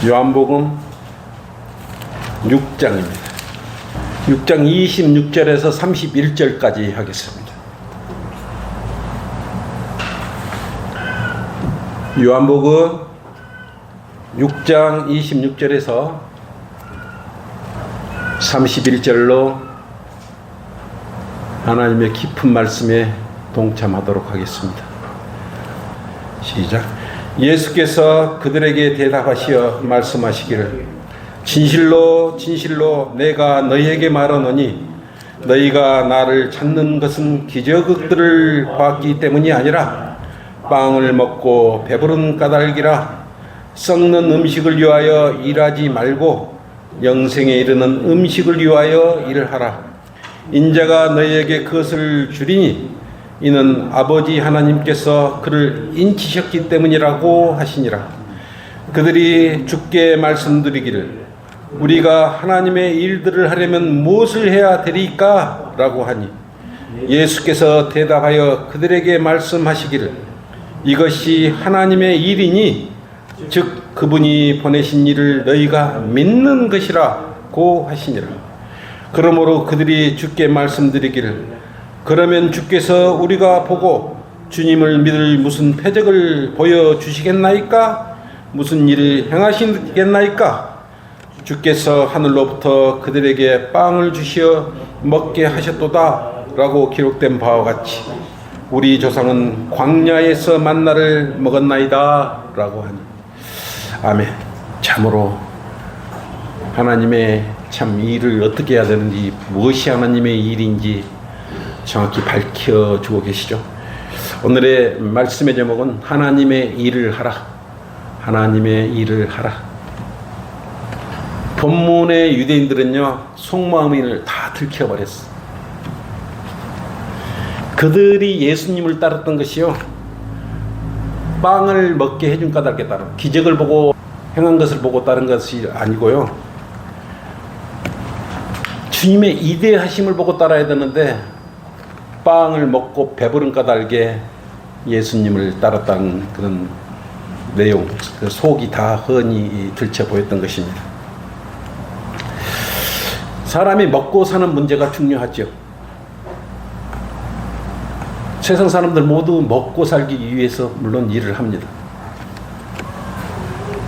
요한복음 6장입니다. 6장 26절에서 31절까지 하겠습니다. 요한복음 6장 26절에서 31절로 하나님의 깊은 말씀에 동참하도록 하겠습니다. 시작. 예수께서 그들에게 대답하시어 말씀하시기를 진실로 진실로 내가 너희에게 말하노니 너희가 나를 찾는 것은 기적들을 봤기 때문이 아니라 빵을 먹고 배부른 까닭이라. 썩는 음식을 위하여 일하지 말고 영생에 이르는 음식을 위하여 일하라. 인자가 너희에게 그것을 주리니 이는 아버지 하나님께서 그를 인치셨기 때문이라고 하시니라. 그들이 주께 말씀드리기를 우리가 하나님의 일들을 하려면 무엇을 해야 되리까? 라고 하니 예수께서 대답하여 그들에게 말씀하시기를 이것이 하나님의 일이니 즉 그분이 보내신 일을 너희가 믿는 것이라고 하시니라. 그러므로 그들이 주께 말씀드리기를 그러면 주께서 우리가 보고 주님을 믿을 무슨 표적을 보여주시겠나이까? 무슨 일을 행하시겠나이까? 주께서 하늘로부터 그들에게 빵을 주시어 먹게 하셨도다 라고 기록된 바와 같이 우리 조상은 광야에서 만나를 먹었나이다 라고 하니 아멘. 참으로 하나님의 참 일을 어떻게 해야 되는지 무엇이 하나님의 일인지 정확히 밝혀주고 계시죠. 오늘의 말씀의 제목은 하나님의 일을 하라. 하나님의 일을 하라. 본문의 유대인들은요 속마음을 다 들켜버렸어. 그들이 예수님을 따랐던 것이요 빵을 먹게 해준 까닭에 따라 기적을 보고 행한 것을 보고 따른 것이 아니고요 주님의 이대하심을 보고 따라야 되는데 빵을 먹고 배부른 까닭에 예수님을 따랐다는 그런 내용, 그 속이 다 훤히 들쳐 보였던 것입니다. 사람이 먹고 사는 문제가 중요하죠. 세상 사람들 모두 먹고 살기 위해서 물론 일을 합니다.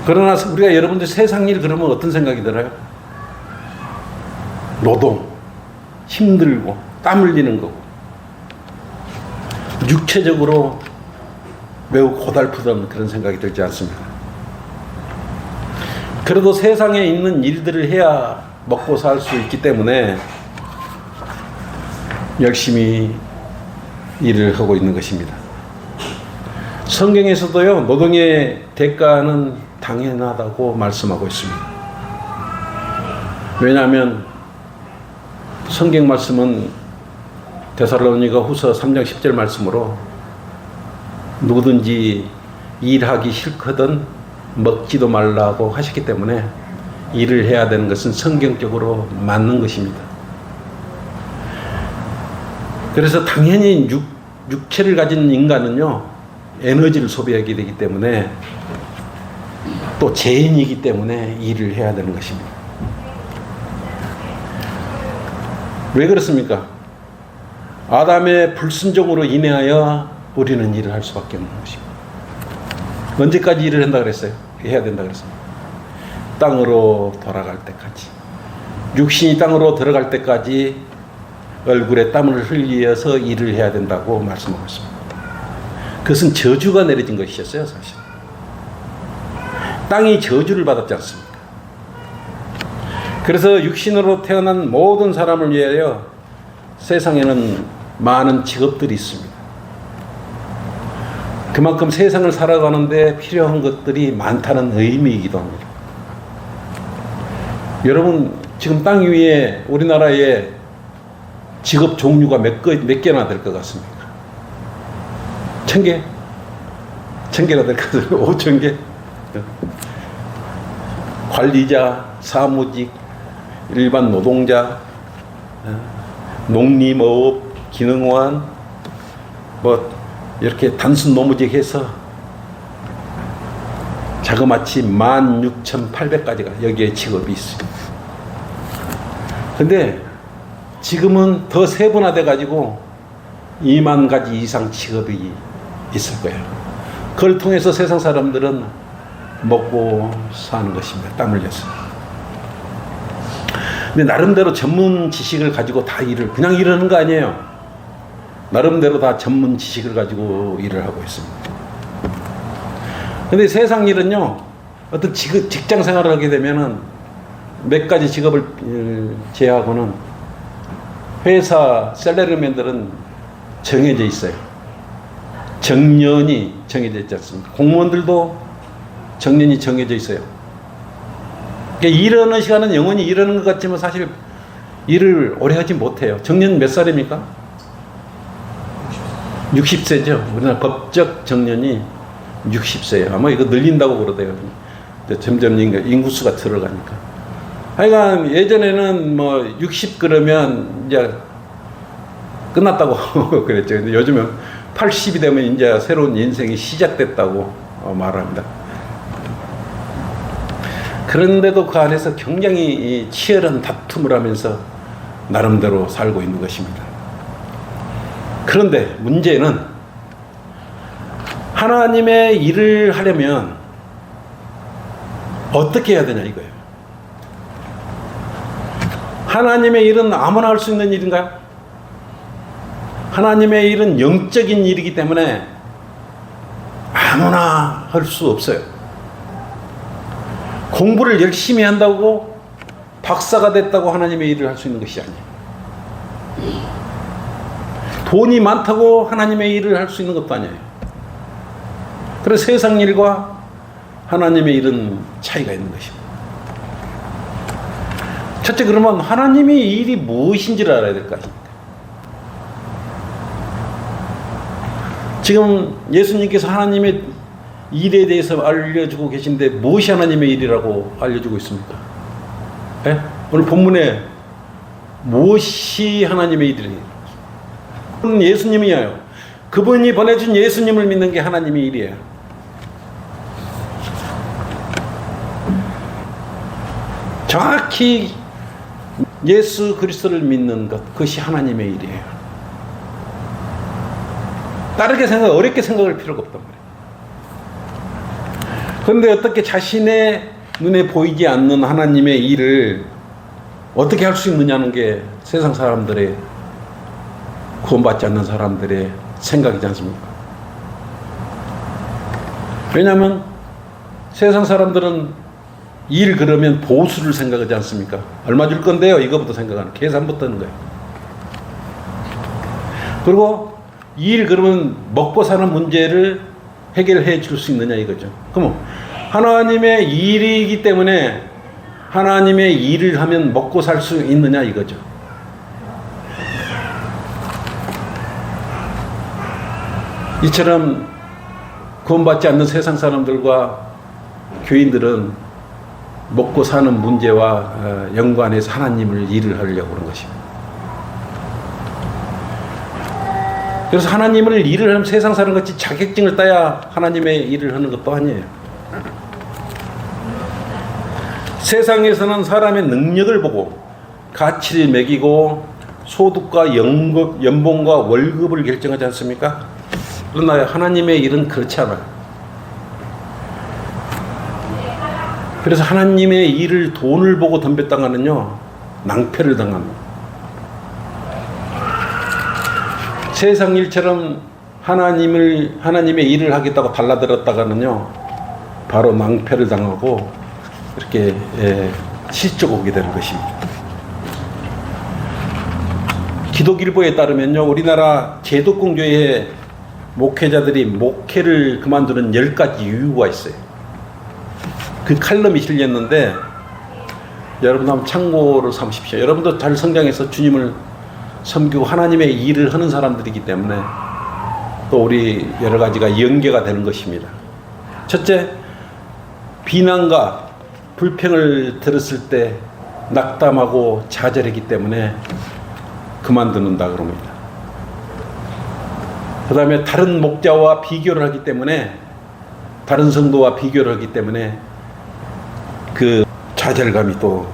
그러나 우리가 여러분들 세상 일 그러면 어떤 생각이 들어요? 노동, 힘들고 땀 흘리는 거고 육체적으로 매우 고달프던 그런 생각이 들지 않습니까? 그래도 세상에 있는 일들을 해야 먹고 살 수 있기 때문에 열심히 일을 하고 있는 것입니다. 성경에서도요 노동의 대가는 당연하다고 말씀하고 있습니다. 왜냐하면 성경 말씀은 데살로니가 후서 3장 10절 말씀으로 누구든지 일하기 싫거든 먹지도 말라고 하셨기 때문에 일을 해야 되는 것은 성경적으로 맞는 것입니다. 그래서 당연히 육체를 가진 인간은요 에너지를 소비하게 되기 때문에 또 죄인이기 때문에 일을 해야 되는 것입니다. 왜 그렇습니까? 아담의 불순종으로 인하여 우리는 일을 할 수밖에 없는 것입니다. 언제까지 일을 한다 그랬어요? 해야 된다 그랬습니다. 땅으로 돌아갈 때까지, 육신이 땅으로 들어갈 때까지 얼굴에 땀을 흘려서 일을 해야 된다고 말씀하고 있습니다. 그것은 저주가 내려진 것이었어요, 사실. 땅이 저주를 받았지 않습니까? 그래서 육신으로 태어난 모든 사람을 위하여 세상에는 많은 직업들이 있습니다. 그만큼 세상을 살아가는데 필요한 것들이 많다는 의미이기도 합니다. 여러분 지금 땅 위에 우리나라에 직업 종류가 몇 개나 될 것 같습니까? 1000개? 1000개나 될 것 같습니다. 5000개? 관리자, 사무직, 일반 노동자, 농림어업, 기능원, 뭐 이렇게 단순 노무직 해서 자그마치 16,800가지가 여기에 직업이 있어요. 근데 지금은 더 세분화돼 가지고 2만 가지 이상 직업이 있을 거예요. 그걸 통해서 세상 사람들은 먹고 사는 것입니다. 땀 흘려서. 근데 나름대로 전문 지식을 가지고 다 그냥 일하는 거 아니에요. 나름대로 다 전문 지식을 가지고 일을 하고 있습니다. 근데 세상 일은요, 어떤 직장 생활을 하게 되면은 몇 가지 직업을 제외하고는 회사 셀러리맨들은 정해져 있어요. 정년이 정해져 있지 않습니까? 공무원들도 정년이 정해져 있어요. 그러니까 일하는 시간은 영원히 일하는 것 같지만 사실 일을 오래 하지 못해요. 정년 몇 살입니까? 60세죠. 우리나라 법적 정년이 60세예요. 아마 이거 늘린다고 그러대요. 점점 인구수가 들어가니까. 하여간 예전에는 뭐 60 그러면 이제 끝났다고 그랬죠. 근데 요즘은 80이 되면 이제 새로운 인생이 시작됐다고 말합니다. 그런데도 그 안에서 굉장히 치열한 다툼을 하면서 나름대로 살고 있는 것입니다. 그런데 문제는 하나님의 일을 하려면 어떻게 해야 되냐 이거예요. 하나님의 일은 아무나 할 수 있는 일인가요? 하나님의 일은 영적인 일이기 때문에 아무나 할 수 없어요. 공부를 열심히 한다고 박사가 됐다고 하나님의 일을 할 수 있는 것이 아니에요. 돈이 많다고 하나님의 일을 할 수 있는 것도 아니에요. 그래서 세상 일과 하나님의 일은 차이가 있는 것입니다. 첫째, 그러면 하나님의 일이 무엇인지를 알아야 될 거 아닙니까? 지금 예수님께서 하나님의 일에 대해서 알려주고 계신데 무엇이 하나님의 일이라고 알려주고 있습니까? 네? 오늘 본문에 무엇이 하나님의 일이에요? 예수님이에요. 그분이 보내준 예수님을 믿는 게 하나님의 일이에요. 정확히 예수 그리스도를 믿는 것, 그것이 하나님의 일이에요. 다르게 어렵게 생각할 필요가 없단 말이에요. 그런데 어떻게 자신의 눈에 보이지 않는 하나님의 일을 어떻게 할 수 있느냐는 게 세상 사람들의, 구원받지 않는 사람들의 생각이지 않습니까? 왜냐하면 세상 사람들은 일 그러면 보수를 생각하지 않습니까? 얼마 줄 건데요? 이거부터 생각하는, 계산부터 하는 거예요. 그리고 일 그러면 먹고 사는 문제를 해결해 줄 수 있느냐 이거죠. 그럼 하나님의 일이기 때문에 하나님의 일을 하면 먹고 살 수 있느냐 이거죠. 이처럼 구원받지 않는 세상 사람들과 교인들은 먹고 사는 문제와 연관해서 하나님을 일을 하려고 그런 것입니다. 그래서 하나님을 일을 하면 세상 사람같이 자격증을 따야 하나님의 일을 하는 것도 아니에요. 세상에서는 사람의 능력을 보고 가치를 매기고 소득과 연봉과 월급을 결정하지 않습니까? 그러나 하나님의 일은 그렇지 않아요. 그래서 하나님의 일을 돈을 보고 덤볐다가는요, 낭패를 당합니다. 세상 일처럼 하나님의 일을 하겠다고 달라들었다가는요, 바로 낭패를 당하고 이렇게 실족 오게 되는 것입니다. 기독일보에 따르면요, 우리나라 제독공교회 목회자들이 목회를 그만두는 10가지 이유가 있어요. 그 칼럼이 실렸는데 여러분 한번 참고를 삼으십시오. 여러분도 잘 성장해서 주님을 섬기고 하나님의 일을 하는 사람들이기 때문에 또 우리 여러 가지가 연계가 되는 것입니다. 첫째, 비난과 불평을 들었을 때 낙담하고 좌절했기 때문에 그만두는다 그럽니다. 그 다음에 다른 목자와 비교를 하기 때문에 다른 성도와 비교를 하기 때문에 그 좌절감이 또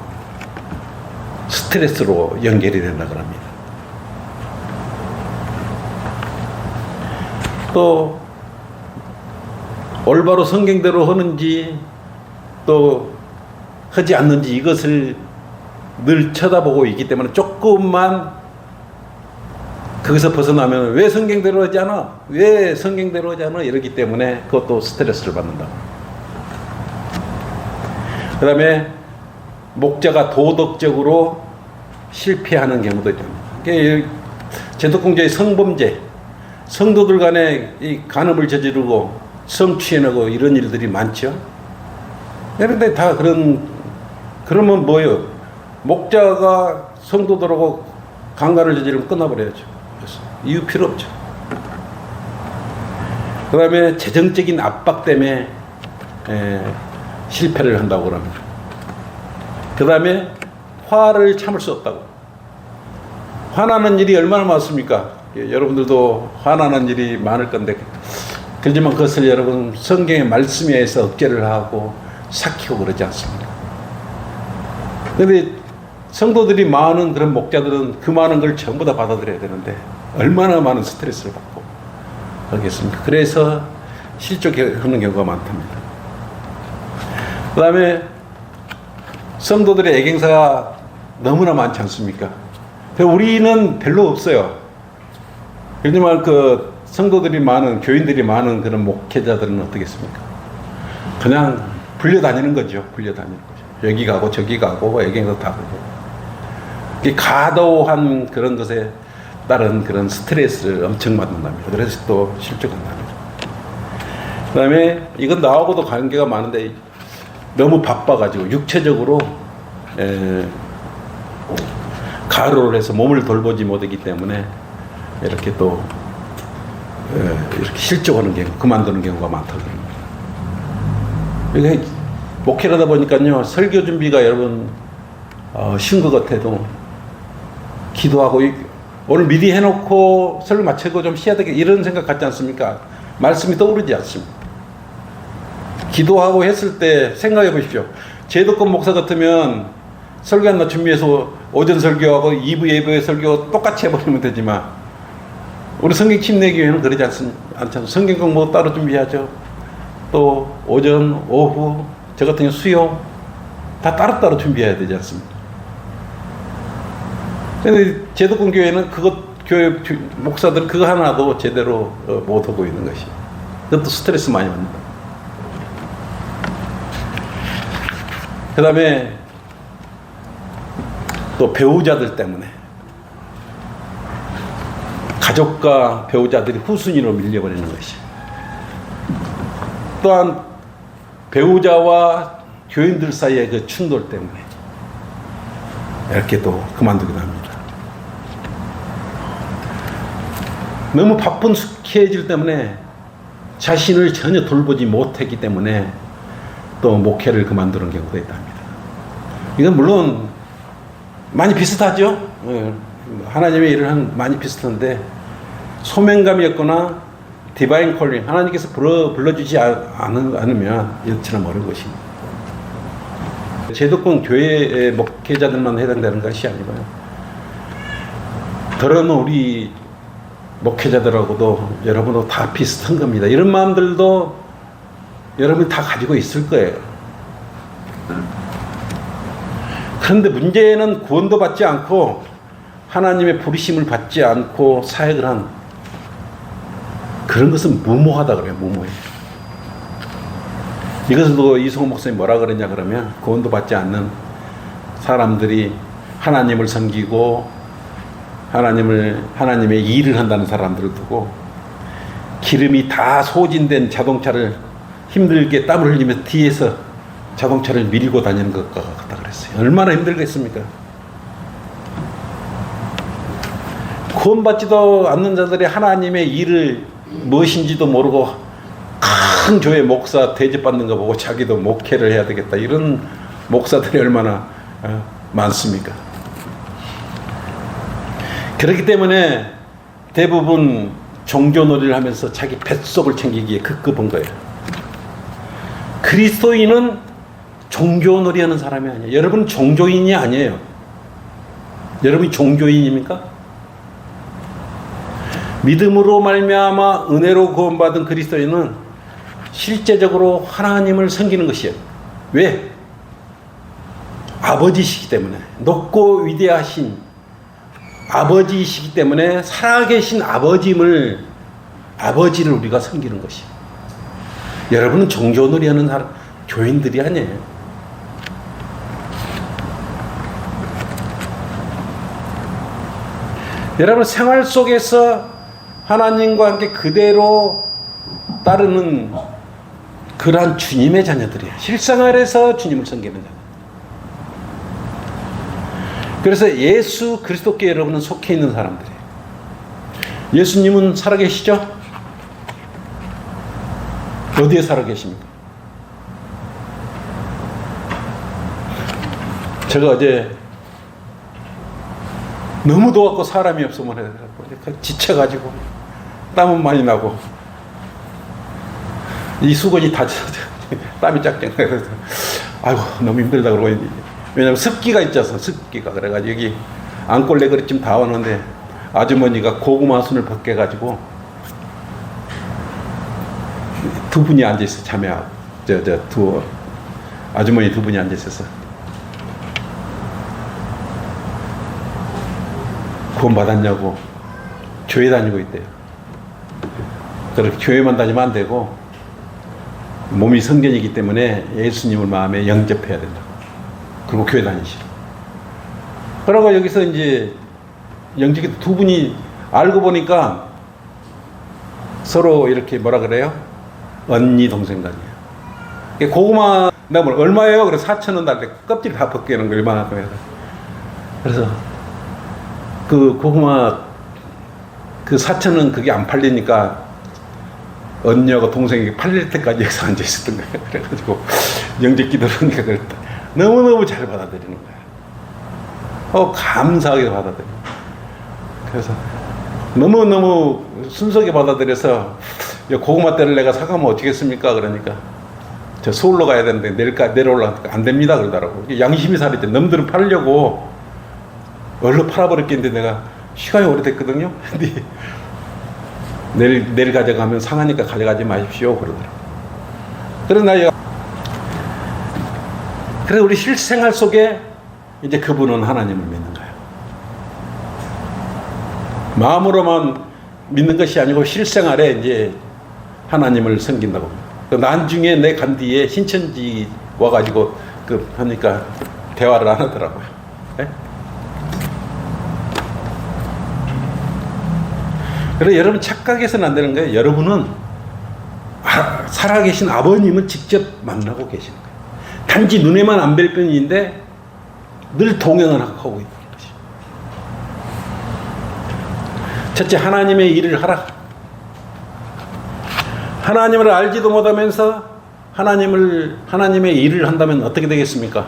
스트레스로 연결이 된다고 합니다. 또 올바로 성경대로 하는지 또 하지 않는지 이것을 늘 쳐다보고 있기 때문에 조금만 거기서 벗어나면 왜 성경대로 하지 않아? 왜 성경대로 하지 않아? 이러기 때문에 그것도 스트레스를 받는다. 그 다음에 목자가 도덕적으로 실패하는 경우도 있답니다. 제독공제의 성범죄, 성도들 간에 이 간음을 저지르고 성추행하고 이런 일들이 많죠. 그런데 다 그러면 뭐예요? 목자가 성도들하고 강간을 저지르면 끝나버려야죠. 그래서 이유 필요 없죠. 그 다음에 재정적인 압박 때문에 실패를 한다고 합니다. 그 다음에 화를 참을 수 없다고. 화나는 일이 얼마나 많습니까? 여러분들도 화나는 일이 많을 건데, 그렇지만 그것을 여러분 성경의 말씀에 의해서 억제를 하고 삭히고 그러지 않습니다. 그런데 성도들이 많은 그런 목자들은 그 많은 걸 전부 다 받아들여야 되는데 얼마나 많은 스트레스를 받고 하겠습니까? 그래서 실족하는 경우가 많답니다. 그 다음에 성도들의 애경사가 너무나 많지 않습니까? 우리는 별로 없어요. 그렇지만 그 성도들이 많은, 교인들이 많은 그런 목회자들은 어떻겠습니까? 그냥 불려다니는 거죠. 불려다니는 거죠. 여기 가고 저기 가고 애경사 다 보고. 과도한 그런 것에 따른 그런 스트레스를 엄청 받는답니다. 그래서 또 실족한답니다. 그 다음에 이건 나하고도 관계가 많은데 너무 바빠가지고 육체적으로 가로를 해서 몸을 돌보지 못하기 때문에 이렇게 또 이렇게 실족하는 경우, 그만두는 경우가 많다고 합니다. 이게 목회를 하다 보니까요, 설교 준비가 여러분 쉬운 것 같아도 기도하고 오늘 미리 해놓고 설교 마치고 좀 쉬어야 되겠다 이런 생각 같지 않습니까? 말씀이 떠오르지 않습니다. 기도하고 했을 때 생각해 보십시오. 제도권 목사 같으면 설교 하나 준비해서 오전 설교하고 2부 예배 설교 똑같이 해버리면 되지만 우리 성경 침례교회는 그러지 않잖아요. 성경 공부 따로 준비하죠. 또 오전, 오후, 저 같은 경우 수요 다 따로따로 준비해야 되지 않습니까? 근데 제도권 교회는 교회 목사들은 그거 하나도 제대로 못 하고 있는 것이. 그것도 스트레스 많이 받는다. 그 다음에 또 배우자들 때문에 가족과 배우자들이 후순위로 밀려버리는 것이. 또한 배우자와 교인들 사이의 그 충돌 때문에 이렇게 또 그만두기도 합니다. 너무 바쁜 스케줄 때문에 자신을 전혀 돌보지 못했기 때문에 또 목회를 그만두는 경우도 있답니다. 이건 물론 많이 비슷하죠. 하나님의 일을 많이 비슷한데 소명감이었거나 디바인 콜링, 하나님께서 불러주지 않으면 이처럼 어려운 것입니다. 제도권 교회의 목회자들만 해당되는 것이 아니고요. 더러운 우리 목회자들하고도 여러분도 다 비슷한 겁니다. 이런 마음들도 여러분이 다 가지고 있을 거예요. 그런데 문제는 구원도 받지 않고 하나님의 부르심을 받지 않고 사역을 한 그런 것은 무모하다 그래요. 무모해. 이것도 이승호 목사님이 뭐라 그러냐 그러면 구원도 받지 않는 사람들이 하나님을 섬기고 하나님의 일을 한다는 사람들을 두고 기름이 다 소진된 자동차를 힘들게 땀을 흘리면서 뒤에서 자동차를 밀고 다니는 것과 같다 그랬어요. 얼마나 힘들겠습니까? 구원받지도 않는 자들이 하나님의 일을 무엇인지도 모르고 큰 교회 목사 대접받는 거 보고 자기도 목회를 해야 되겠다 이런 목사들이 얼마나 많습니까? 그렇기 때문에 대부분 종교놀이를 하면서 자기 뱃속을 챙기기에 급급한 거예요. 그리스도인은 종교놀이 하는 사람이 아니에요. 여러분 종교인이 아니에요. 여러분이 종교인입니까? 믿음으로 말미암아 은혜로 구원받은 그리스도인은 실제적으로 하나님을 섬기는 것이에요. 왜? 아버지시기 때문에, 높고 위대하신 아버지이시기 때문에 살아계신 아버지를 우리가 섬기는 것이에요. 여러분은 종교놀이 하는 사람, 교인들이 아니에요. 여러분 생활 속에서 하나님과 함께 그대로 따르는 그러한 주님의 자녀들이에요. 실생활에서 주님을 섬기는 자녀. 그래서 예수 그리스도께 여러분은 속해 있는 사람들이에요. 예수님은 살아계시죠? 어디에 살아계십니까? 제가 어제 너무 더웠고 사람이 없으면 지쳐가지고 땀은 많이 나고 이 수건이 다 땀이 짝짝 나서 아이고 너무 힘들다 그러고, 왜냐면 습기가 있어서 습기가 그래가지고 여기 안골레 그릇쯤 다 오는데 아주머니가 고구마 순을 벗겨가지고 두 분이 앉아있어. 자매하고 두 아주머니 두 분이 앉아있어서 구원 받았냐고 교회 다니고 있대요. 그렇게 교회만 다니면 안 되고 몸이 성전이기 때문에 예수님을 마음에 영접해야 된다고. 그리고 교회 다니시고. 그러고 여기서 이제 영접이 두 분이 알고 보니까 서로 이렇게 뭐라 그래요? 언니 동생 간이에요. 고구마 내가 뭐 얼마예요? 그래서 4,000원 달래. 껍질 다 벗기는 거 얼마나 거예요? 그래서 그 고구마 그 4,000원 그게 안 팔리니까 언니하고 동생이 팔릴 때까지 여기서 앉아 있었던 거예요. 그래가지고 영접 기도하니까 그랬다. 너무너무 잘 받아들이는 거예요. 감사하게 받아들여요. 그래서 너무너무 순수하게 받아들여서 고구마 때를 내가 사가면 어떻겠습니까? 그러니까 저 서울로 가야 되는데 내려올라니까 안 됩니다 그러더라고. 양심이 살이죠. 남들은 팔려고 얼른 팔아버렸겠는데 내가 시간이 오래됐거든요. 근데 내일 가져가면 상하니까 가져가지 마십시오 그러더라고. 그래서 우리 실생활 속에 이제 그분은 하나님을 믿는 거예요. 마음으로만 믿는 것이 아니고 실생활에 이제 하나님을 섬긴다고. 나중에 내 간 뒤에 신천지 와가지고 하니까 대화를 안 하더라고요. 네? 그래서 여러분 착각해서는 안 되는 거예요. 여러분은 살아계신 아버님을 직접 만나고 계시는 거예요. 단지 눈에만 안 뵐 뿐인데 늘 동행을 하고 있는 것이. 첫째, 하나님의 일을 하라. 하나님을 알지도 못하면서 하나님의 일을 한다면 어떻게 되겠습니까?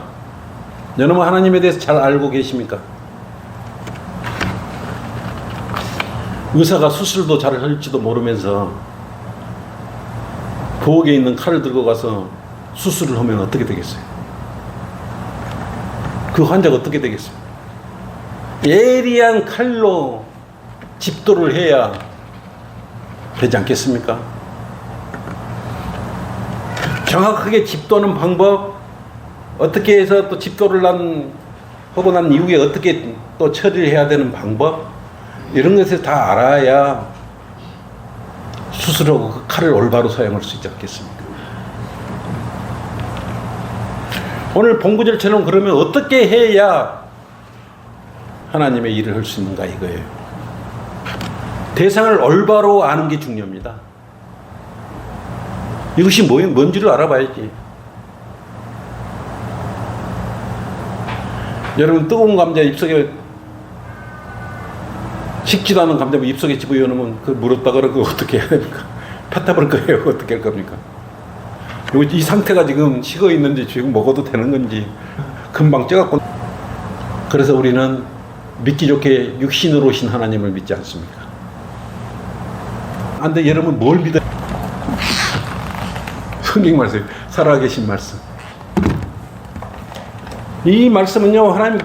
여러분 하나님에 대해서 잘 알고 계십니까? 의사가 수술도 잘 할지도 모르면서 부엌에 있는 칼을 들고 가서 수술을 하면 어떻게 되겠어요? 그 환자가 어떻게 되겠어요? 예리한 칼로 집도를 해야 되지 않겠습니까? 정확하게 집도하는 방법, 어떻게 해서 또 집도를 하고 난 이후에 어떻게 또 처리를 해야 되는 방법, 이런 것을 다 알아야 수술하고 그 칼을 올바로 사용할 수 있지 않겠습니까? 오늘 본구절처럼 그러면 어떻게 해야 하나님의 일을 할 수 있는가 이거예요. 대상을 올바로 아는 게 중요합니다. 이것이 뭔지를 알아봐야지. 여러분 뜨거운 감자 입속에 식지도 않은 감자 입속에 집어넣으면 그 물었다가 그거 어떻게 해야 됩니까? 폈다버릴 거예요. 어떻게 할 겁니까? 이 상태가 지금 식어 있는지 지금 먹어도 되는 건지 금방 쪄갖고. 그래서 우리는 믿기 좋게 육신으로 오신 하나님을 믿지 않습니까? 근데 여러분 뭘 믿어요? 성경 말씀 살아계신 말씀. 이 말씀은요, 하나님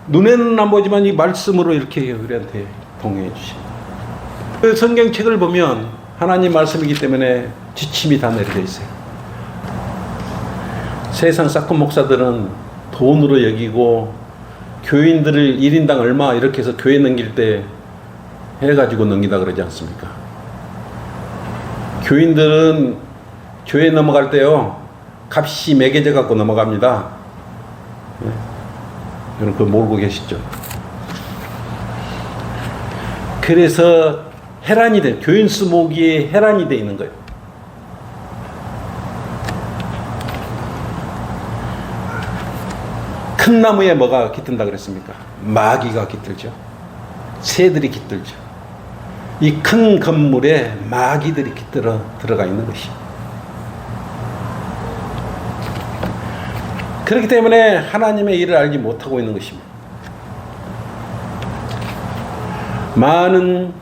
눈에는 안 보이지만 이 말씀으로 이렇게 우리한테 동행해 주십니다. 그 성경책을 보면 하나님 말씀이기 때문에 지침이 다 내려져 있어요. 세상 사건 목사들은 돈으로 여기고 교인들을 1인당 얼마 이렇게 해서 교회 넘길 때 해가지고 넘기다 그러지 않습니까? 교인들은 교회 넘어갈 때요, 값이 매겨져 갖고 넘어갑니다. 네. 여러분 그거 모르고 계시죠? 그래서 해란이 돼, 교인 수목이 해란이 돼 있는 거예요. 큰 나무에 뭐가 깃든다 그랬습니까? 마귀가 깃들죠. 새들이 깃들죠. 이 큰 건물에 마귀들이 깃들어 들어가 있는 것이. 그렇기 때문에 하나님의 일을 알지 못하고 있는 것입니다. 많은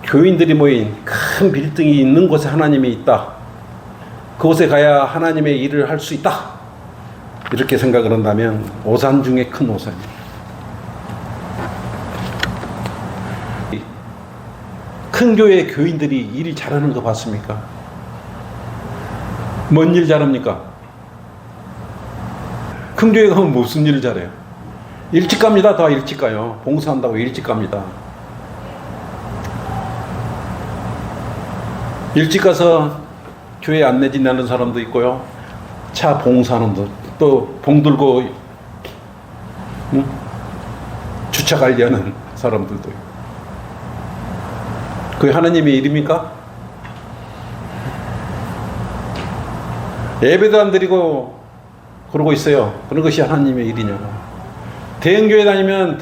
교인들이 모인 큰 빌딩이 있는 곳에 하나님이 있다. 그곳에 가야 하나님의 일을 할 수 있다. 이렇게 생각을 한다면 오산 중에 큰 오산입니다. 큰 교회 교인들이 일 잘하는 거 봤습니까? 뭔 일 잘합니까? 큰 교회 가면 무슨 일을 잘해요? 일찍 갑니다. 다 일찍 가요. 봉사한다고 일찍 갑니다. 일찍 가서 교회 안내 지내는 사람도 있고요. 차 봉사하는 분, 또 봉 들고 주차 관리하는 사람들도 있고. 그게 하나님의 일입니까? 예배도 안 드리고 그러고 있어요. 그런 것이 하나님의 일이냐고. 대형교회 다니면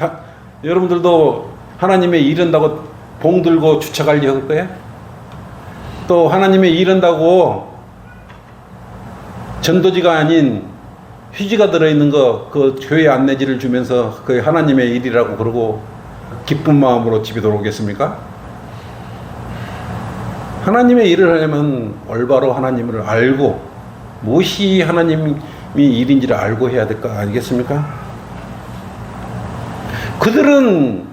여러분들도 하나님의 일한다고 봉 들고 주차 관리할 거예요? 또 하나님의 일한다고 전도지가 아닌 휴지가 들어있는 거, 그 교회 안내지를 주면서 그게 하나님의 일이라고 그러고 기쁜 마음으로 집에 돌아오겠습니까? 하나님의 일을 하려면 올바로 하나님을 알고 무엇이 하나님이 일인지를 알고 해야 될 거 아니겠습니까? 그들은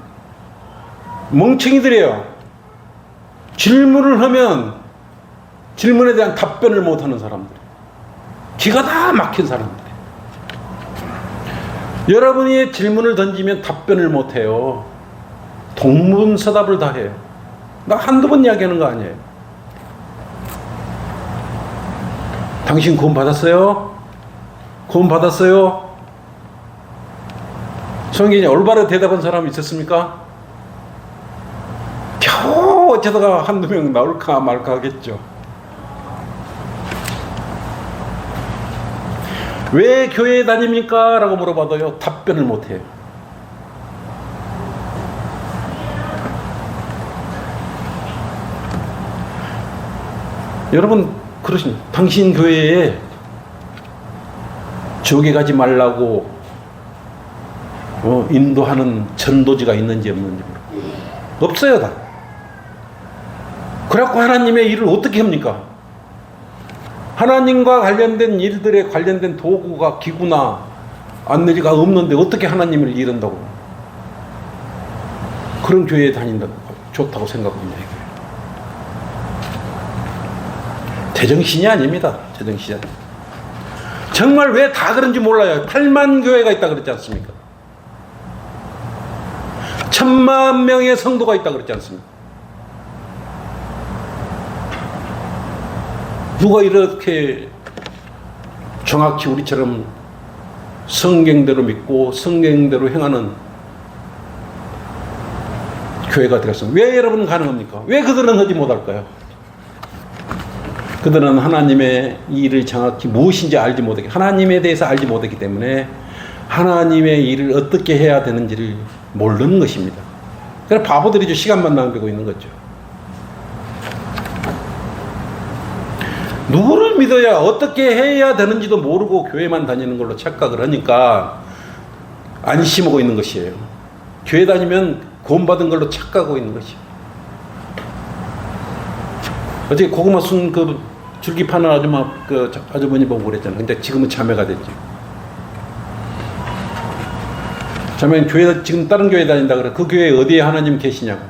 멍청이들이에요. 질문을 하면 질문에 대한 답변을 못하는 사람들, 기가 다 막힌 사람들. 여러분이 질문을 던지면 답변을 못해요. 동문서답을 다 해요. 나 한두 번 이야기하는 거 아니에요. 당신 구원 받았어요? 구원 받았어요? 성경에 올바로 대답한 사람이 있었습니까? 겨우 어쩌다가 한두 명 나올까 말까 하겠죠. 왜 교회에 다닙니까? 라고 물어봐도요, 답변을 못해요. 여러분 그러십니다. 당신 교회에 저기 가지 말라고 인도하는 전도지가 있는지 없는지 없어요. 다. 그래갖고 하나님의 일을 어떻게 합니까? 하나님과 관련된 일들에 관련된 도구가, 기구나 안내지가 없는데 어떻게 하나님을 이룬다고? 그런 교회에 다닌다고 좋다고 생각합니다. 제정신이 아닙니다. 제정신이 아닙니다. 정말 왜 다 그런지 몰라요. 8만 교회가 있다 그랬지 않습니까? 1000만 명의 성도가 있다 그랬지 않습니까? 누가 이렇게 정확히 우리처럼 성경대로 믿고 성경대로 행하는 교회가 되었습니까? 왜 여러분은 가능합니까? 왜 그들은 하지 못할까요? 그들은 하나님의 일을 정확히 무엇인지 알지 못하기, 하나님에 대해서 알지 못했기 때문에 하나님의 일을 어떻게 해야 되는지를 모르는 것입니다. 그래서 바보들이죠. 시간만 낭비하고 있는 거죠. 누구를 믿어야 어떻게 해야 되는지도 모르고 교회만 다니는 걸로 착각을 하니까 안심하고 있는 것이에요. 교회 다니면 구원받은 걸로 착각하고 있는 것이에요. 어제 고구마 순 그 줄기 파는 아줌마 그 아주머니 보고 그랬잖아요. 근데 지금은 자매가 됐죠. 자매는 교회 지금 다른 교회 다닌다 그래. 그 교회 어디에 하나님 계시냐고.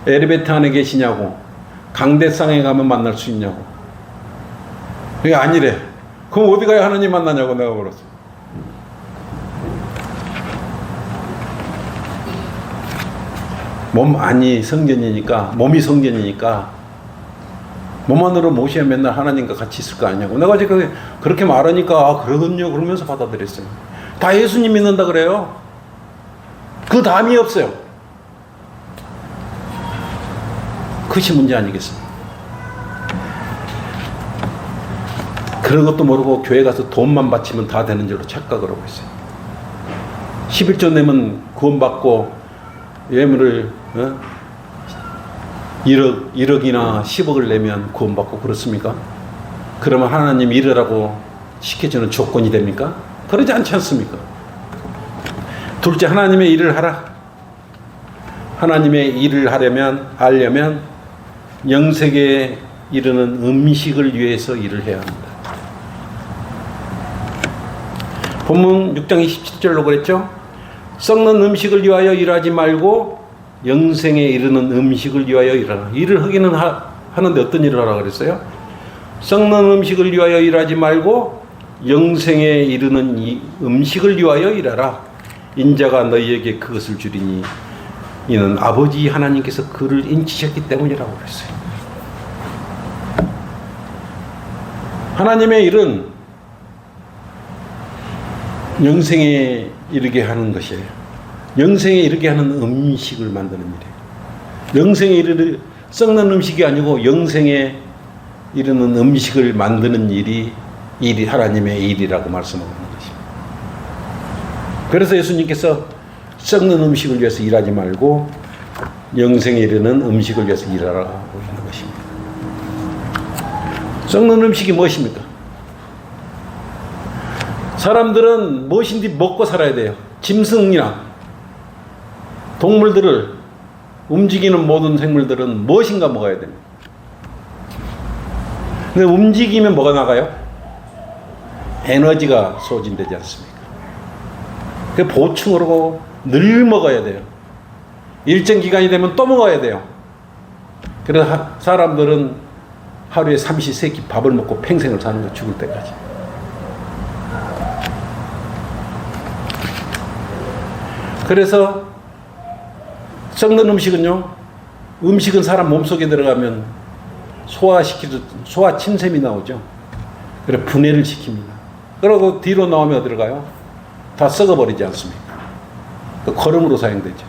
엘리베이터 안에 계시냐고. 강대상에 가면 만날 수 있냐고. 그게 아니래. 그럼 어디 가야 하나님 만나냐고 내가 물었어. 몸 안이 성전이니까, 몸이 성전이니까 몸 안으로 모셔야 맨날 하나님과 같이 있을 거 아니냐고. 내가 지금 그렇게 말하니까 아, 그러군요 그러면서 받아들였어요. 다 예수님 믿는다 그래요. 그 다음이 없어요. 그것이 문제 아니겠습니까? 그런 것도 모르고 교회 가서 돈만 바치면 다 되는 줄로 착각을 하고 있어요. 11조 내면 구원받고 예물을 1억이나 10억을 내면 구원받고 그렇습니까? 그러면 하나님 일하라고 시켜주는 조건이 됩니까? 그러지 않지 않습니까? 둘째, 하나님의 일을 하라. 하나님의 일을 하려면 영생에 이르는 음식을 위해서 일을 해야 합니다. 본문 6장 27절로 그랬죠? 썩는 음식을 위하여 일하지 말고 영생에 이르는 음식을 위하여 일하라. 일을 하기는 하는데 어떤 일을 하라 그랬어요? 썩는 음식을 위하여 일하지 말고 영생에 이르는 이 음식을 위하여 일하라. 인자가 너희에게 그것을 주리니 이는 아버지 하나님께서 그를 인치셨기 때문이라고 그랬어요. 하나님의 일은 영생에 이르게 하는 것이에요. 영생에 이르게 하는 음식을 만드는 일이에요. 영생에 이르는 썩는 음식이 아니고 영생에 이르는 음식을 만드는 일이 하나님의 일이라고 말씀하는 것입니다. 그래서 예수님께서 썩는 음식을 위해서 일하지 말고 영생에 이르는 음식을 위해서 일하라고 하는 것입니다. 썩는 음식이 무엇입니까? 사람들은 무엇인지 먹고 살아야 돼요. 짐승이나 동물들을 움직이는 모든 생물들은 무엇인가 먹어야 됩니다. 근데 움직이면 뭐가 나가요? 에너지가 소진되지 않습니까? 그 보충으로 늘 먹어야 돼요. 일정 기간이 되면 또 먹어야 돼요. 그래서 사람들은 하루에 삼시세끼 밥을 먹고 평생을 사는 거, 죽을 때까지. 그래서 썩는 음식은요, 음식은 사람 몸속에 들어가면 소화 침샘이 나오죠. 그래 분해를 시킵니다. 그리고 뒤로 나오면 어디로 가요? 다 썩어버리지 않습니까? 그 거름으로 사용되죠.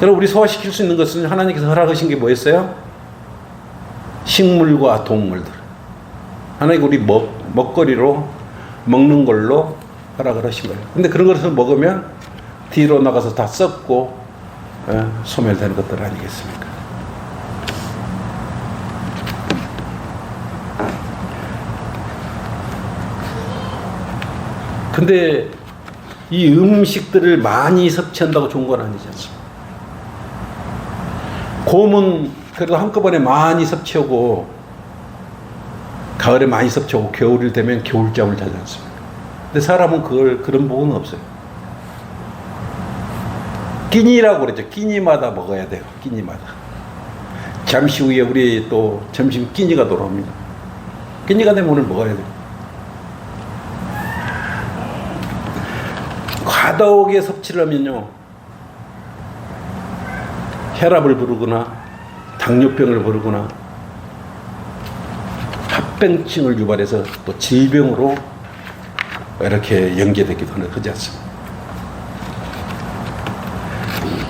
그럼 우리 소화시킬 수 있는 것은 하나님께서 허락하신 게 뭐였어요? 식물과 동물들. 하나님 우리 먹거리로 먹는 걸로 허락을 하신 거예요. 근데 그런 것을 먹으면 뒤로 나가서 다 썩고 소멸되는 것들 아니겠습니까? 근데 이 음식들을 많이 섭취한다고 좋은 건 아니지 않습니까? 곰은 그래도 한꺼번에 많이 섭취하고 가을에 많이 섭취하고 겨울이 되면 겨울잠을 자지 않습니까? 근데 사람은 그런 부분은 없어요. 끼니라고 그러죠. 끼니마다 먹어야 돼요. 끼니마다. 잠시 후에 우리 또 점심 끼니가 돌아옵니다. 끼니가 되면 오늘 먹어야 돼요. 과다하게 섭취를 하면요, 혈압을 부르거나 당뇨병을 부르거나 합병증을 유발해서 또 질병으로 이렇게 연계되기도 하지 않습니다.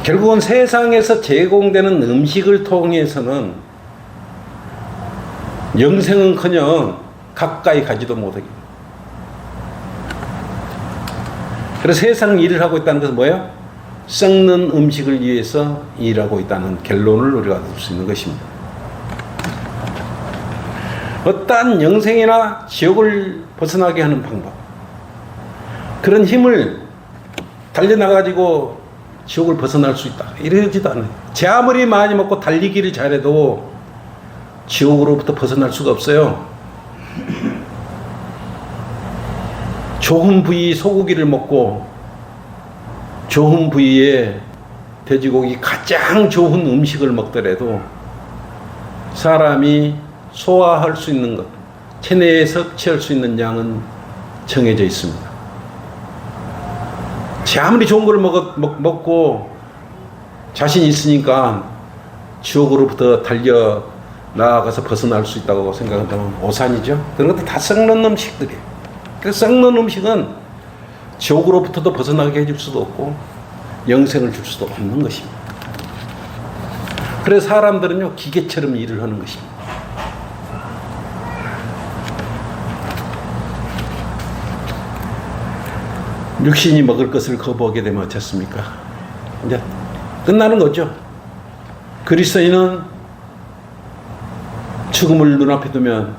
결국은 세상에서 제공되는 음식을 통해서는 영생은커녕 가까이 가지도 못하게. 그래서 세상 일을 하고 있다는 것은 뭐예요? 썩는 음식을 위해서 일하고 있다는 결론을 우리가 얻을 수 있는 것입니다. 어떠한 영생이나 지옥을 벗어나게 하는 방법, 그런 힘을 달려나가지고 지옥을 벗어날 수 있다. 이러지도 않아요. 제 아무리 많이 먹고 달리기를 잘해도 지옥으로부터 벗어날 수가 없어요. 좋은 부위 소고기를 먹고 좋은 부위의 돼지고기 가장 좋은 음식을 먹더라도 사람이 소화할 수 있는 것, 체내에 섭취할 수 있는 양은 정해져 있습니다. 제 아무리 좋은 걸 먹고 자신 있으니까 지옥으로부터 달려 나아가서 벗어날 수 있다고 생각한다면 오산이죠. 그런 것도 다 썩는 음식들이에요. 그 썩는 음식은 지옥으로부터도 벗어나게 해줄 수도 없고 영생을 줄 수도 없는 것입니다. 그래서 사람들은요 기계처럼 일을 하는 것입니다. 육신이 먹을 것을 거부하게 되면 어떻습니까? 이제 끝나는 거죠. 그리스도인은 죽음을 눈앞에 두면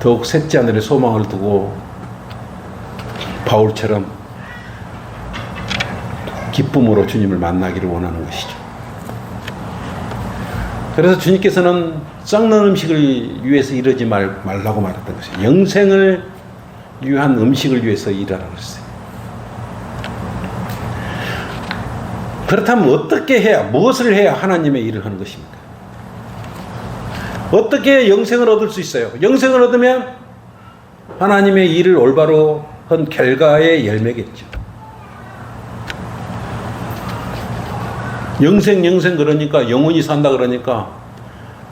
더욱 셋째 하늘에 소망을 두고 바울처럼 기쁨으로 주님을 만나기를 원하는 것이죠. 그래서 주님께서는 썩는 음식을 위해서 이러지 말라고 말했던 것이에요. 영생을 위한 음식을 위해서 일하라고 했어요. 그렇다면 어떻게 해야, 무엇을 해야 하나님의 일을 하는 것입니까? 어떻게 영생을 얻을 수 있어요? 영생을 얻으면 하나님의 일을 올바로 한 결과의 열매겠죠. 영생 그러니까 영원히 산다 그러니까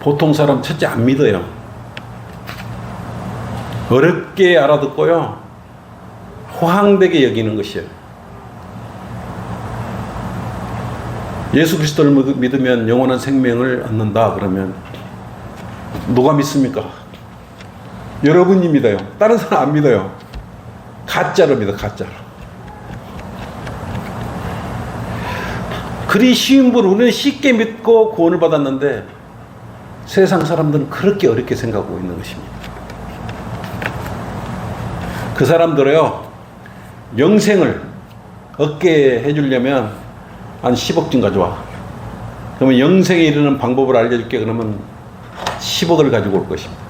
보통 사람 첫째 안 믿어요. 어렵게 알아듣고요. 호황되게 여기는 것이에요. 예수 그리스도를 믿으면 영원한 생명을 얻는다 그러면 누가 믿습니까? 여러분이 믿어요. 다른 사람 안 믿어요. 가짜로 믿어, 가짜로. 그리 쉬운 분, 우리는 쉽게 믿고 구원을 받았는데 세상 사람들은 그렇게 어렵게 생각하고 있는 것입니다. 그 사람들은요, 영생을 얻게 해주려면 한 10억쯤 가져와. 그러면 영생에 이르는 방법을 알려줄게. 그러면 10억을 가지고 올 것입니다.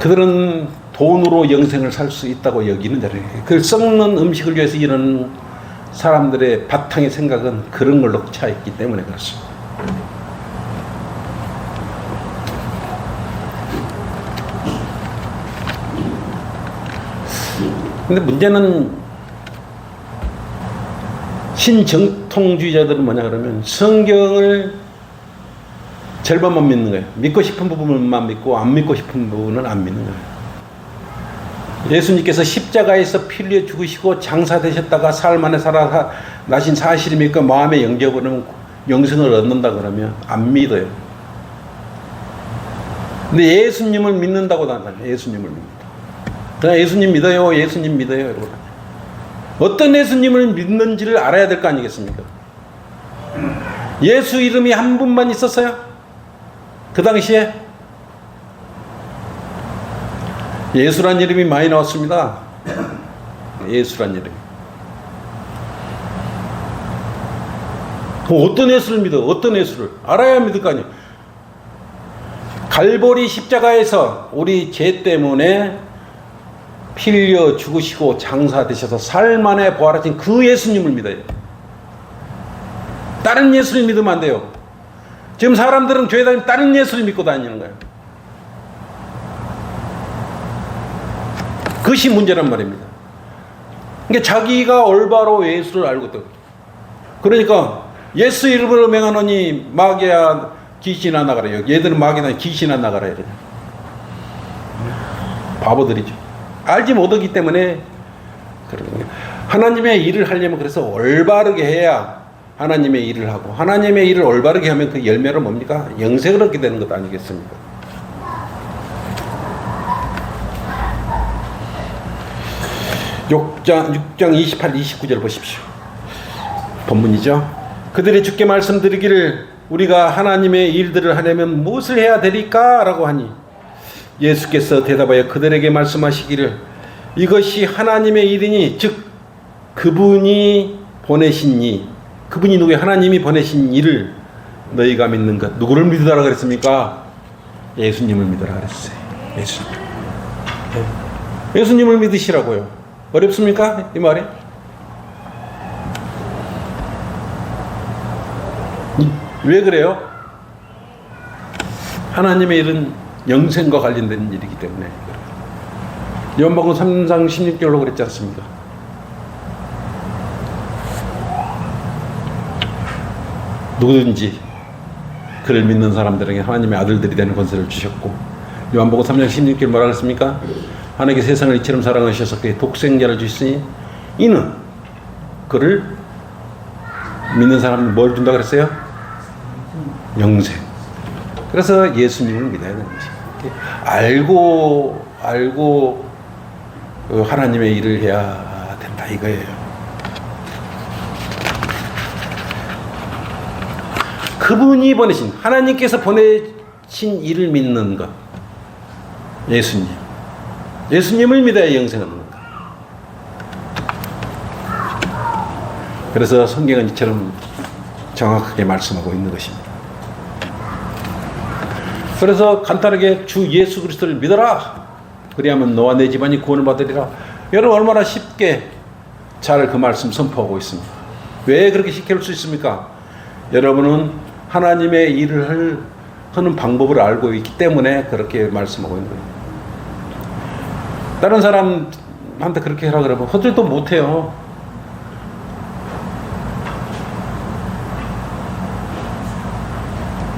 그들은 돈으로 영생을 살 수 있다고 여기는 자리예요. 그 썩는 음식을 위해서 일하는 사람들의 바탕의 생각은 그런 걸로 차 있기 때문에 그렇습니다. 근데 문제는 신정통주의자들은 뭐냐 그러면 성경을 절반만 믿는 거예요. 믿고 싶은 부분만 믿고 안 믿고 싶은 부분은 안 믿는 거예요. 예수님께서 십자가에서 피 흘려 죽으시고 장사되셨다가 사흘 만에 살아나신 사실이 믿고 마음에 영접하면 영생을 얻는다 그러면 안 믿어요. 근데 예수님을 믿는다고 나타나요. 예수님을 믿는다. 그냥 예수님 믿어요. 예수님 믿어요. 이러고 어떤 예수님을 믿는지를 알아야 될 거 아니겠습니까? 예수 이름이 한 분만 있었어요? 그 당시에? 예수란 이름이 많이 나왔습니다. 예수란 이름이. 어떤 예수를 믿어? 어떤 예수를? 알아야 믿을 거 아니에요. 갈보리 십자가에서 우리 죄 때문에 피 흘려 죽으시고 장사되셔서 사흘 만에 부활하신 그 예수님을 믿어요. 다른 예수를 믿으면 안 돼요. 지금 사람들은 교회 다니면 다른 예수를 믿고 다니는 거예요. 그것이 문제란 말입니다. 그러니까 자기가 올바로 예수를 알거든. 그러니까 예수 이름으로 명하노니 마귀야 귀신아 나가라. 얘들은 마귀나 귀신아 나가라. 이래. 바보들이죠. 알지 못하기 때문에 그런 거예요. 하나님의 일을 하려면 그래서 올바르게 해야 하나님의 일을 하고 하나님의 일을 올바르게 하면 그 열매는 뭡니까? 영생을 얻게 되는 것 아니겠습니까? 육 장 28, 29절 보십시오. 본문이죠. 그들이 주께 말씀드리기를 우리가 하나님의 일들을 하려면 무엇을 해야 되리까? 라고 하니 예수께서 대답하여 그들에게 말씀하시기를 이것이 하나님의 일이니 즉 그분이 보내신 이, 그분이 누구예요? 하나님이 보내신 이를 너희가 믿는 것. 누구를 믿으라 그랬습니까? 예수님을 믿으라 그랬어요. 예수님. 예수님을 믿으시라고요. 어렵습니까? 이 말이? 왜 그래요? 하나님의 일은 영생과 관련된 일이기 때문에. 요한복음 3장 16절로 그랬지 않습니까? 누구든지 그를 믿는 사람들에게 하나님의 아들들이 되는 권세를 주셨고, 요한복음 3장 16절 뭐라 그랬습니까? 하나님께 세상을 이처럼 사랑하셔서 그의 독생자를 주시니 이는 그를 믿는 사람은 뭘 준다 그랬어요? 영생. 그래서 예수님을 믿어야 되는 것입니다. 알고 하나님의 일을 해야 된다 이거예요. 그분이 보내신, 하나님께서 보내신 일을 믿는 것. 예수님을 믿어야 영생을 얻는 것. 그래서 성경은 이처럼 정확하게 말씀하고 있는 것입니다. 그래서 간단하게 주 예수 그리스도를 믿어라. 그리하면 너와 내 집안이 구원을 받으리라. 여러분 얼마나 쉽게 잘 그 말씀 선포하고 있습니다. 왜 그렇게 쉽게 할 수 있습니까? 여러분은 하나님의 일을 하는 방법을 알고 있기 때문에 그렇게 말씀하고 있는 거예요. 다른 사람한테 그렇게 하라 그러면 허들도 못해요.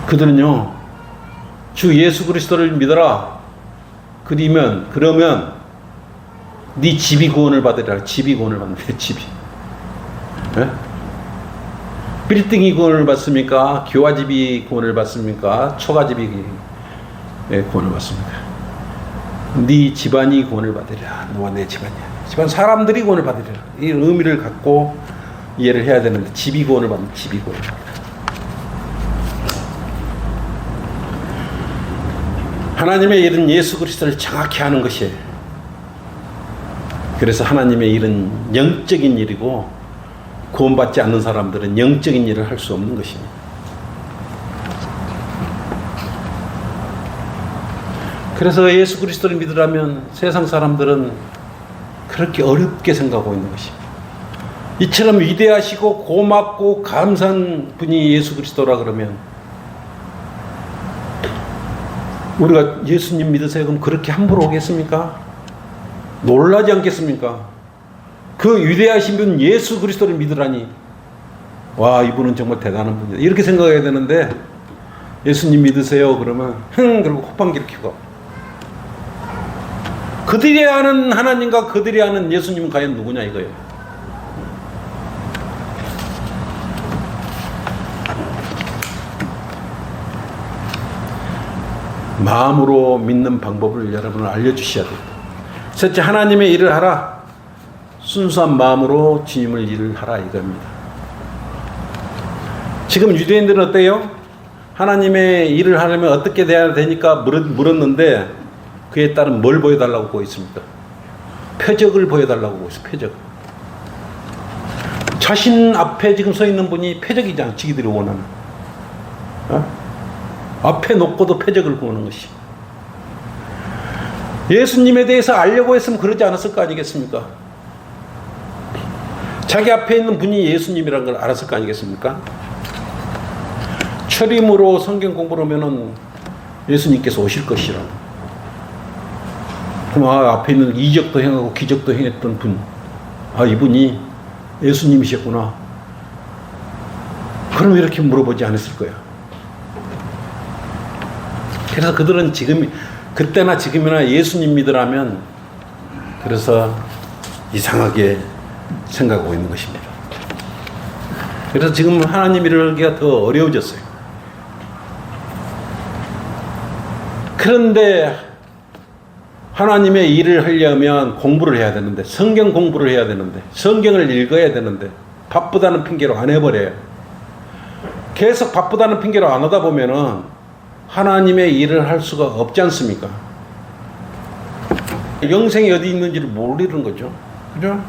그들은요, 주 예수 그리스도를 믿어라. 그러면 네 집이 구원을 받으리라. 집이 구원을 받는데, 집이. 네? 빌딩이 구원을 받습니까? 교화집이 구원을 받습니까? 초가집이 구원을 받습니까? 네 집안이 구원을 받으리라. 너와 내 집안이야. 집안 사람들이 구원을 받으리라. 이 의미를 갖고 이해를 해야 되는데, 집이 구원을 받는, 집이 구원을 받는다. 하나님의 일은 예수 그리스도를 정확히 하는 것이에요. 그래서 하나님의 일은 영적인 일이고, 구원받지 않는 사람들은 영적인 일을 할 수 없는 것입니다. 그래서 예수 그리스도를 믿으라면 세상 사람들은 그렇게 어렵게 생각하고 있는 것입니다. 이처럼 위대하시고 고맙고 감사한 분이 예수 그리스도라 그러면 우리가 예수님 믿으세요 그럼 그렇게 함부로 오겠습니까? 놀라지 않겠습니까? 그 위대하신 분 예수 그리스도를 믿으라니, 와, 이분은 정말 대단한 분이다 이렇게 생각해야 되는데, 예수님 믿으세요 그러면 그리고 호빵기를 켜고, 그들이 아는 하나님과 그들이 아는 예수님은 과연 누구냐 이거예요. 마음으로 믿는 방법을 여러분은 알려주셔야 돼요. 셋째, 하나님의 일을 하라. 순수한 마음으로 주님을 일을 하라 이겁니다. 지금 유대인들은 어때요? 하나님의 일을 하려면 어떻게 돼야 되니까 물었는데, 그에 따른 뭘 보여달라고 보고 있습니까? 표적을 보여달라고 보고 있어요. 표적. 자신 앞에 지금 서 있는 분이 표적이잖아. 지기들이 원하는. 앞에 놓고도 표적을 구하는 것이. 예수님에 대해서 알려고 했으면 그러지 않았을 거 아니겠습니까? 자기 앞에 있는 분이 예수님이라는 걸 알았을 거 아니겠습니까? 철임으로 성경 공부를 하면은 예수님께서 오실 것이라고. 그럼 앞에 있는 이적도 행하고 기적도 행했던 분, 이분이 예수님이셨구나. 그럼 이렇게 물어보지 않았을 거야. 그래서 그들은 지금, 그때나 지금이나 예수님 믿으라면, 그래서 이상하게 생각하고 있는 것입니다. 그래서 지금 하나님 일을 하기가 더 어려워졌어요. 그런데 하나님의 일을 하려면 공부를 해야 되는데, 성경 공부를 해야 되는데, 성경을 읽어야 되는데, 바쁘다는 핑계로 안 해버려요. 계속 바쁘다는 핑계로 안 하다 보면은 하나님의 일을 할 수가 없지 않습니까? 영생이 어디 있는지를 모르는 거죠. 그죠?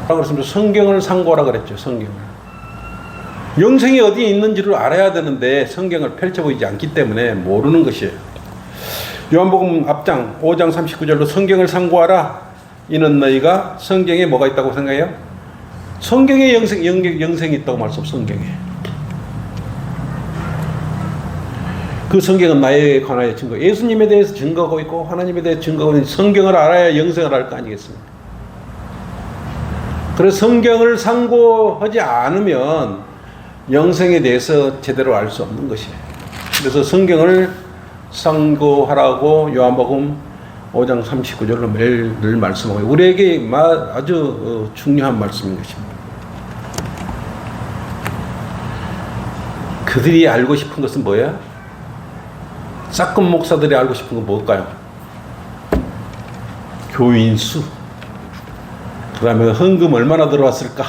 그랬습니다. 성경을 상고하라 그랬죠. 성경을. 영생이 어디에 있는지를 알아야 되는데 성경을 펼쳐보이지 않기 때문에 모르는 것이에요. 요한복음 앞장 5장 39절로 성경을 상고하라. 이는 너희가 성경에 뭐가 있다고 생각해요? 성경에 영생이 있다고 말씀. 성경에. 그 성경은 나에 관하여 증거. 예수님에 대해서 증거하고 있고 하나님에 대해서 증거하고 있는 성경을 알아야 영생을 알 거 아니겠습니까? 그래서 성경을 상고하지 않으면 영생에 대해서 제대로 알 수 없는 것이에요. 그래서 성경을 상고하라고 요한복음 5장 39절로 매일 늘 말씀하고 우리에게 아주 중요한 말씀인 것입니다. 그들이 알고 싶은 것은 뭐야? 싹금 목사들이 알고 싶은 건 뭘까요? 교인 수. 그 다음에 헌금 얼마나 들어왔을까?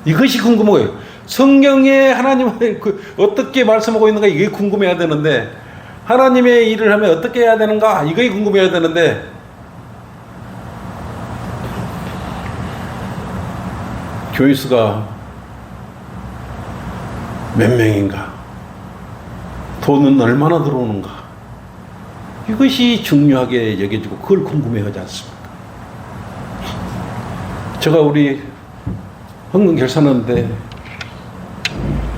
이것이 궁금해요. 성경에 하나님을 어떻게 말씀하고 있는가 이게 궁금해야 되는데 하나님의 일을 하면 어떻게 해야 되는가 이게 궁금해야 되는데 교인 수가 몇 명인가? 돈은 얼마나 들어오는가? 이것이 중요하게 여겨지고 그걸 궁금해하지 않습니까? 제가 우리 헌금 결산하는데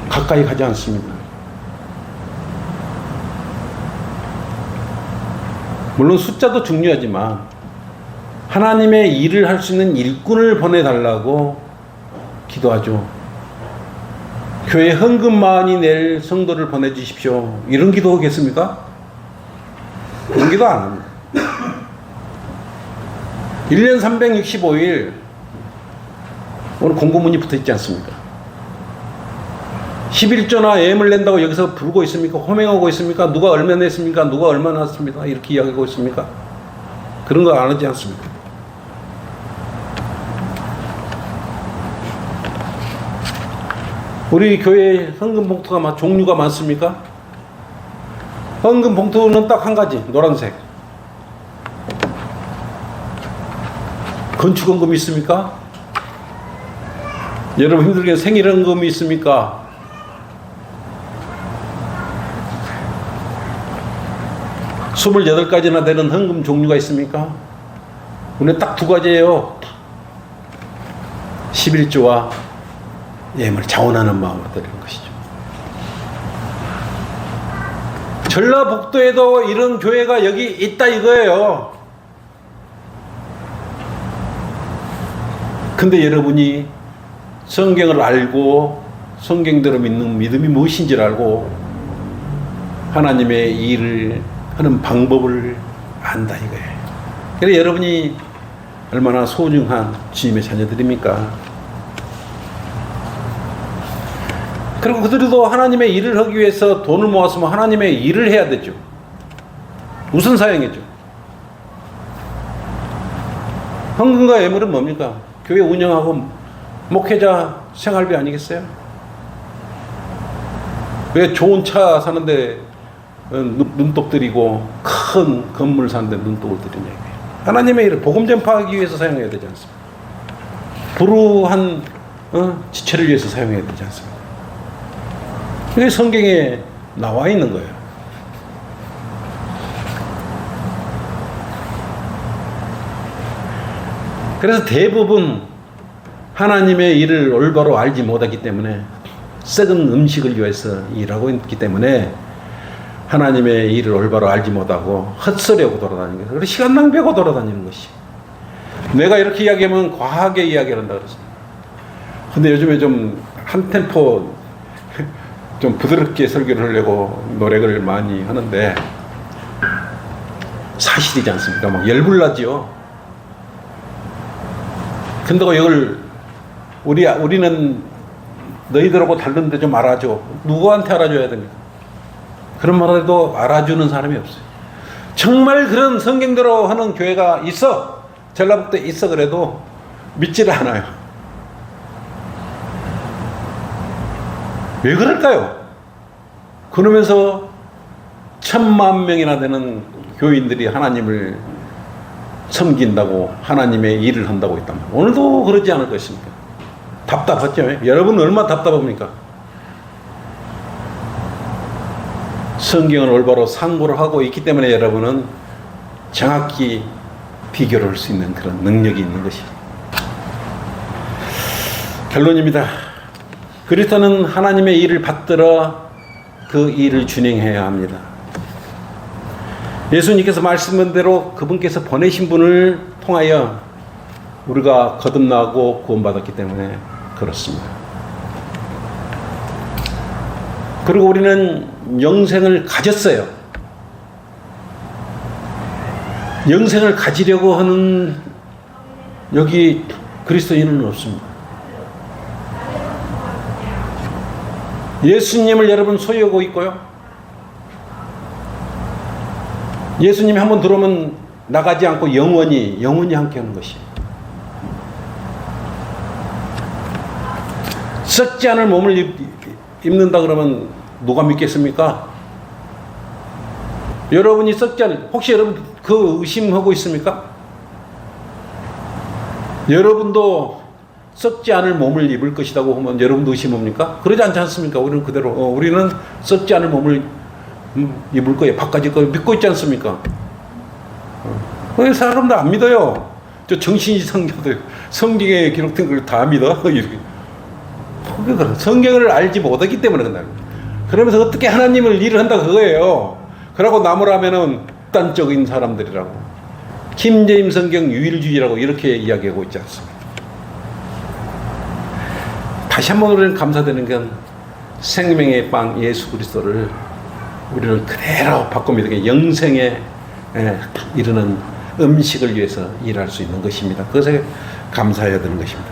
가까이 가지 않습니다. 물론 숫자도 중요하지만 하나님의 일을 할 수 있는 일꾼을 보내달라고 기도하죠. 교회 헌금 많이 낼 성도를 보내주십시오. 이런 기도 하겠습니까? 그런 기도 안 합니다. 1년 365일 오늘 공고문이 붙어 있지 않습니까? 11조나 예물 낸다고 여기서 부르고 있습니까? 호명하고 있습니까? 누가 얼마 냈습니까? 누가 얼마 났습니까? 이렇게 이야기하고 있습니까? 그런 거 안 하지 않습니까? 우리 교회에 헌금 봉투가 종류가 많습니까? 헌금 봉투는 딱 한 가지, 노란색. 건축헌금이 있습니까? 여러분 힘들게 생일헌금이 있습니까? 스물여덟 가지나 되는 헌금 종류가 있습니까? 오늘 딱 두 가지예요. 11조와 예물 자원하는 마음으로 드리는 것이죠. 전라북도에도 이런 교회가 여기 있다 이거예요. 근데 여러분이 성경을 알고 성경대로 믿는 믿음이 무엇인지를 알고 하나님의 일을 하는 방법을 안다 이거예요. 그래서 여러분이 얼마나 소중한 주님의 자녀들입니까? 그리고 그들도 하나님의 일을 하기 위해서 돈을 모았으면 하나님의 일을 해야 되죠. 우선 사용이죠. 헌금과 예물은 뭡니까? 교회 운영하고 목회자 생활비 아니겠어요? 왜 좋은 차 사는데 눈독 들이고 큰 건물 사는데 눈독을 들이냐. 하나님의 일을 복음 전파하기 위해서 사용해야 되지 않습니까? 불우한 지체를 위해서 사용해야 되지 않습니까? 이게 성경에 나와 있는 거예요. 그래서 대부분 하나님의 일을 올바로 알지 못하기 때문에 썩은 음식을 위해서 일하고 있기 때문에 하나님의 일을 올바로 알지 못하고 헛소리하고 돌아다니는 거예요. 그래서 시간 낭비하고 돌아다니는 것이. 내가 이렇게 이야기하면 과하게 이야기를 한다 그랬습니다. 근데 요즘에 좀 한 템포 좀 부드럽게 설교를 하려고 노력을 많이 하는데 사실이지 않습니까? 막 열불나지요. 근데 이걸 우리는 너희들하고 다른데 좀 알아줘. 누구한테 알아줘야 됩니까? 그런 말을 해도 알아주는 사람이 없어요. 정말 그런 성경대로 하는 교회가 있어. 전라북도에 있어 그래도 믿지를 않아요. 왜 그럴까요? 그러면서 1000만 명이나 되는 교인들이 하나님을 섬긴다고 하나님의 일을 한다고 했다면 오늘도 그러지 않을 것입니까? 답답하죠. 여러분은 얼마나 답답합니까? 성경을 올바로 상고를 하고 있기 때문에 여러분은 정확히 비교를 할 수 있는 그런 능력이 있는 것이 결론입니다. 그리스도는 하나님의 일을 받들어 그 일을 준행해야 합니다. 예수님께서 말씀한 대로 그분께서 보내신 분을 통하여 우리가 거듭나고 구원받았기 때문에 그렇습니다. 그리고 우리는 영생을 가졌어요. 영생을 가지려고 하는 여기 그리스도인은 없습니다. 예수님을 여러분 소유하고 있고요. 예수님이 한번 들어오면 나가지 않고 영원히 함께하는 것이. 썩지 않을 몸을 입는다 그러면 누가 믿겠습니까? 여러분이 썩지 않을, 혹시 여러분 그 의심하고 있습니까? 여러분도 썩지 않을 몸을 입을 것이라고 하면 여러분도 의심합니까? 그러지 않지 않습니까? 우리는 그대로 우리는 썩지 않을 몸을 입을 거예요. 바꿔질 거예요. 믿고 있지 않습니까? 사람들 안 믿어요. 저 정신이상자들 성경에 기록된 걸 다 믿어. 성경을 알지 못하기 때문에 그런다. 그러면서 어떻게 하나님을 일을 한다 그거예요. 그러고 나무라면은 극단적인 사람들이라고. 김제임 성경 유일주의라고 이렇게 이야기하고 있지 않습니까? 다시 한번 우리는 감사드리는 건 생명의 빵 예수 그리스도를 우리를 그대로 바꿔 믿게 영생에 이르는 음식을 위해서 일할 수 있는 것입니다. 그것에 감사해야 되는 것입니다.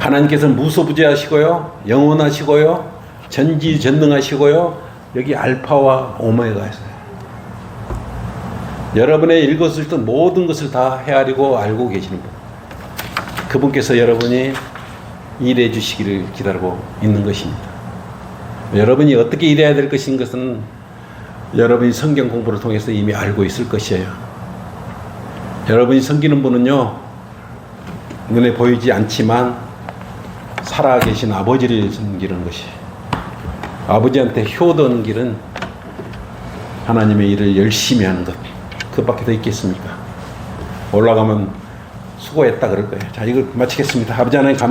하나님께서는 무소부재하시고요, 영원하시고요, 전지전능하시고요, 여기 알파와 오메가가 있어요. 여러분의 일것을던 모든 것을 다 헤아리고 알고 계시는 분. 그분께서 여러분이 일해 주시기를 기다리고 있는 것입니다. 여러분이 어떻게 일해야 될 것인 것은 여러분이 성경 공부를 통해서 이미 알고 있을 것이에요. 여러분이 섬기는 분은요, 눈에 보이지 않지만 살아계신 아버지를 섬기는 것이, 아버지한테 효도하는 길은 하나님의 일을 열심히 하는 것, 그밖에 더 있겠습니까? 올라가면 수고했다 그럴 거예요. 자, 이거 마치겠습니다. 아버지 하나님 감사합니다.